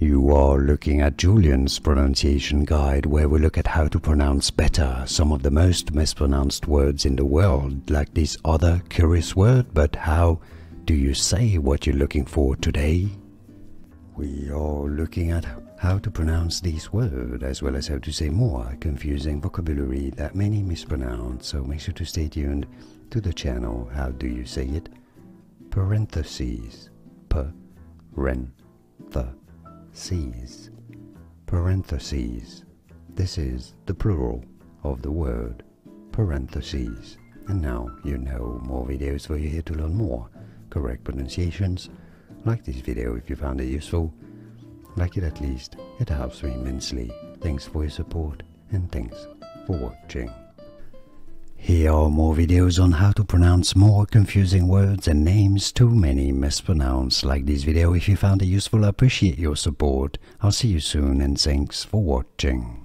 You are looking at Julian's pronunciation guide, where we look at how to pronounce better some of the most mispronounced words in the world, like this other curious word. But how do you say what you're looking for today? We are looking at how to pronounce this word, as well as how to say more confusing vocabulary that many mispronounce, so make sure to stay tuned to the channel. How do you say it? Parentheses. Parentheses. Parentheses. This is the plural of the word parentheses. And now you know more videos for you here to learn more correct pronunciations. Like this video if you found it useful. Like it at least, it helps me immensely. Thanks for your support and thanks for watching. Here are more videos on how to pronounce more confusing words and names too many mispronounced. Like this video if you found it useful. I appreciate your support. I'll see you soon and thanks for watching.